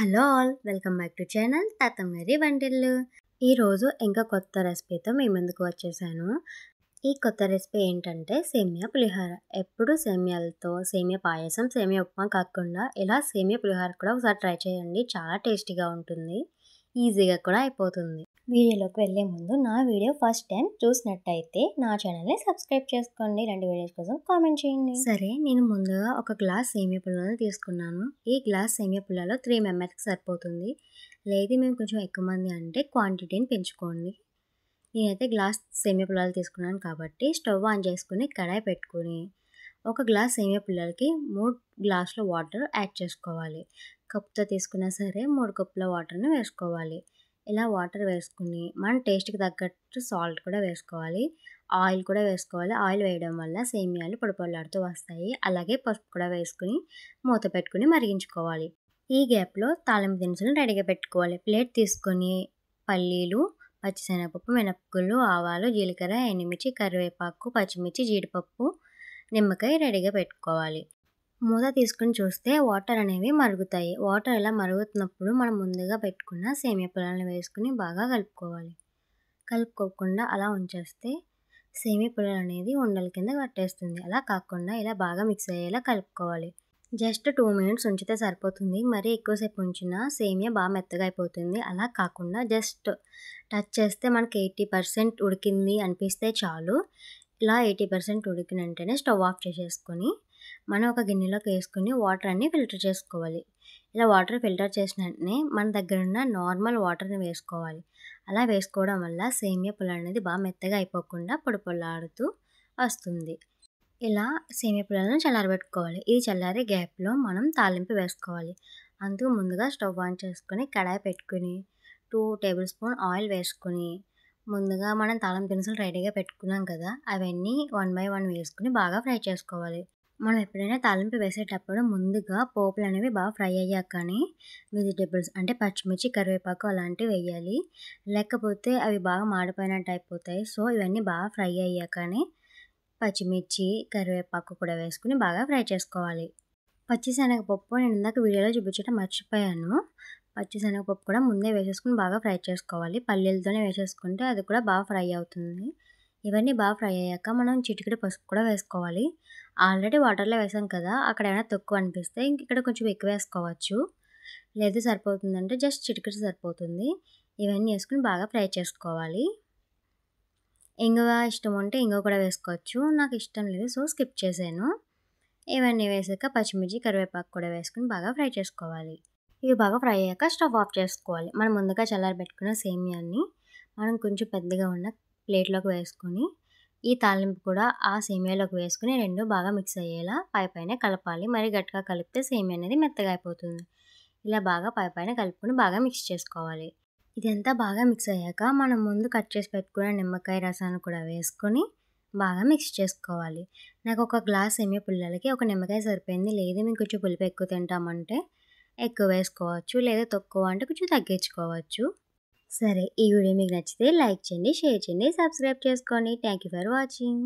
Hello all welcome back to channel తాతమ్మగారి వంటిల్లు. ఈరోజు ఇంకా కొత్త రెసిపీతో మీ ముందుకు వచ్చేసాను. ఈ కొత్త రెసిపీ ఏంటంటే సేమియా పులిహోర. ఎప్పుడు సేమియాలతో సేమియా పాయసం, సేమియా ఉప్మా కాకుండా ఇలా సేమియా పులిహోర కూడా ఒకసారి ట్రై చేయండి. చాలా టేస్టీగా ఉంటుంది, ఈజీగా కూడా అయిపోతుంది. వీడియోలోకి వెళ్ళే ముందు నా వీడియో ఫస్ట్ టైం చూసినట్టయితే నా ఛానల్ని సబ్స్క్రైబ్ చేసుకోండి. 2 వీడియోస్ కోసం కామెంట్ చేయండి. సరే, నేను ముందుగా ఒక గ్లాస్ సేమియా పుల్లలు తీసుకున్నాను. ఈ గ్లాస్ సేమియా పుల్లలో 3 మెంబర్స్కి సరిపోతుంది. లేదు మేము కొంచెం ఎక్కువ మంది అంటే క్వాంటిటీని పెంచుకోండి. నేనైతే గ్లాస్ సేమియా పుల్లలు తీసుకున్నాను కాబట్టి స్టవ్ ఆన్ చేసుకుని కడాయి పెట్టుకుని ఒక గ్లాస్ సేమియా పుల్లలకి 3 గ్లాసుల వాటర్ యాడ్ చేసుకోవాలి. కప్పుతో తీసుకున్నా సరే 3 కప్పుల వాటర్ని వేసుకోవాలి. ఇలా వాటర్ వేసుకుని మన టేస్ట్కి తగ్గట్టు సాల్ట్ కూడా వేసుకోవాలి, ఆయిల్ కూడా వేసుకోవాలి. ఆయిల్ వేయడం వల్ల సేమియాలు పొడిపొడిలాడుతూ వస్తాయి. అలాగే పసుపు కూడా వేసుకుని మూత పెట్టుకుని మరిగించుకోవాలి. ఈ గ్యాప్లో తాలింపు దినుసులు రెడీగా పెట్టుకోవాలి. ప్లేట్ తీసుకొని పల్లీలు, పచ్చిశనగపప్పు, మినపగుళ్ళు, ఆవాలు, జీలకర్ర, ఎండుమిర్చి, కరివేపాకు, పచ్చిమిర్చి, జీడిపప్పు, నిమ్మకాయ రెడీగా పెట్టుకోవాలి. మూత తీసుకుని చూస్తే వాటర్ అనేవి మరుగుతాయి. వాటర్ ఇలా మరుగుతున్నప్పుడు మనం ముందుగా పెట్టుకున్న సేమియా పుల్లలను వేసుకుని బాగా కలుపుకోవాలి. కలుపుకోకుండా అలా ఉంచేస్తే సేమియా పుల్లలు అనేది ఉండల కింద కట్టేస్తుంది. అలా కాకుండా ఇలా బాగా మిక్స్ అయ్యేలా కలుపుకోవాలి. జస్ట్ 2 మినిట్స్ ఉంచితే సరిపోతుంది. మరీ ఎక్కువసేపు ఉంచినా సేమియా బాగా మెత్తగా అయిపోతుంది. అలా కాకుండా జస్ట్ టచ్ చేస్తే మనకి 80% ఉడికింది అనిపిస్తే చాలు. ఇలా 80% ఉడికిన వెంటనే స్టవ్ ఆఫ్ చేసేసుకొని మనం ఒక గిన్నెలోకి వేసుకుని వాటర్ అన్నీ ఫిల్టర్ చేసుకోవాలి. ఇలా వాటర్ ఫిల్టర్ చేసిన వెంటనే మన దగ్గర ఉన్న నార్మల్ వాటర్ని వేసుకోవాలి. అలా వేసుకోవడం వల్ల సేమియా పుల్ల అనేది బాగా మెత్తగా అయిపోకుండా పొడిపొడిలాడుతూ వస్తుంది. ఇలా సేమియా పుల్లలను చల్లారబెట్టుకోవాలి. ఇది చల్లారే గ్యాప్లో మనం తాలింపు వేసుకోవాలి. అందుకు ముందుగా స్టవ్ ఆన్ చేసుకొని కడాయి పెట్టుకుని 2 టేబుల్ స్పూన్ ఆయిల్ వేసుకొని ముందుగా మనం తాలింపు దినుసులు రెడీగా పెట్టుకున్నాం కదా, అవన్నీ 1 బై 1 వేసుకుని బాగా ఫ్రై చేసుకోవాలి. మనం ఎప్పుడైనా తాలింపు వేసేటప్పుడు ముందుగా పోపులు అనేవి బాగా ఫ్రై అయ్యాకనే వెజిటేబుల్స్ అంటే పచ్చిమిర్చి, కరివేపాకు అలాంటివి వేయాలి. లేకపోతే అవి బాగా మాడిపోయినట్టు అయిపోతాయి. సో ఇవన్నీ బాగా ఫ్రై అయ్యాకనే పచ్చిమిర్చి, కరివేపాకు కూడా వేసుకుని బాగా ఫ్రై చేసుకోవాలి. పచ్చిశనగపప్పు నేను ఇందాక వీడియోలో చూపించడం మర్చిపోయాను. పచ్చిశనగపప్పు కూడా ముందే వేసేసుకుని బాగా ఫ్రై చేసుకోవాలి. పల్లీలతోనే వేసేసుకుంటే అది కూడా బాగా ఫ్రై అవుతుంది. ఇవన్నీ బాగా ఫ్రై అయ్యాక మనం చిటికెడు పసుపు కూడా వేసుకోవాలి. ఆల్రెడీ వాటర్లో వేసాం కదా, అక్కడ ఏమైనా తక్కువ అనిపిస్తే ఇక్కడ కొంచెం ఎక్కువ వేసుకోవచ్చు. లేదు సరిపోతుందంటే జస్ట్ చిటికెడు సరిపోతుంది. ఇవన్నీ వేసుకుని బాగా ఫ్రై చేసుకోవాలి. ఇంగువ ఇష్టం ఉంటే ఇంగువ కూడా వేసుకోవచ్చు. నాకు ఇష్టం లేదు సో స్కిప్ చేశాను. ఇవన్నీ వేసాక పచ్చిమిర్చి, కరివేపాకు కూడా వేసుకుని బాగా ఫ్రై చేసుకోవాలి. ఇవి బాగా ఫ్రై అయ్యాక స్టవ్ ఆఫ్ చేసుకోవాలి. మనం ముందుగా చల్లారబెట్టుకున్న సేమియాన్ని మనం కొంచెం పెద్దగా ఉన్న ప్లేట్లోకి వేసుకొని ఈ తాలింపు కూడా ఆ సేమియాలోకి వేసుకుని 2 బాగా మిక్స్ అయ్యేలా పైన కలపాలి. మరి గట్టిగా కలిపితే సేమియా అనేది మెత్తగా అయిపోతుంది. ఇలా బాగా పైన కలుపుకొని బాగా మిక్స్ చేసుకోవాలి. ఇదంతా బాగా మిక్స్ అయ్యాక మనం ముందు కట్ చేసి పెట్టుకున్న నిమ్మకాయ రసాన్ని కూడా వేసుకొని బాగా మిక్స్ చేసుకోవాలి. నాకు ఒక గ్లాస్ సేమియా పుల్లలకి ఒక నిమ్మకాయ సరిపోయింది. లేదు మేము కొంచెం పులుపు ఎక్కువ తింటామంటే ఎక్కువ వేసుకోవచ్చు, లేదా తక్కువ అంటే కొంచెం తగ్గించుకోవచ్చు. సరే, ఈ వీడియో మీకు నచ్చితే లైక్ చేయండి, షేర్ చేయండి, సబ్స్క్రైబ్ చేసుకోండి. Thank you for watching.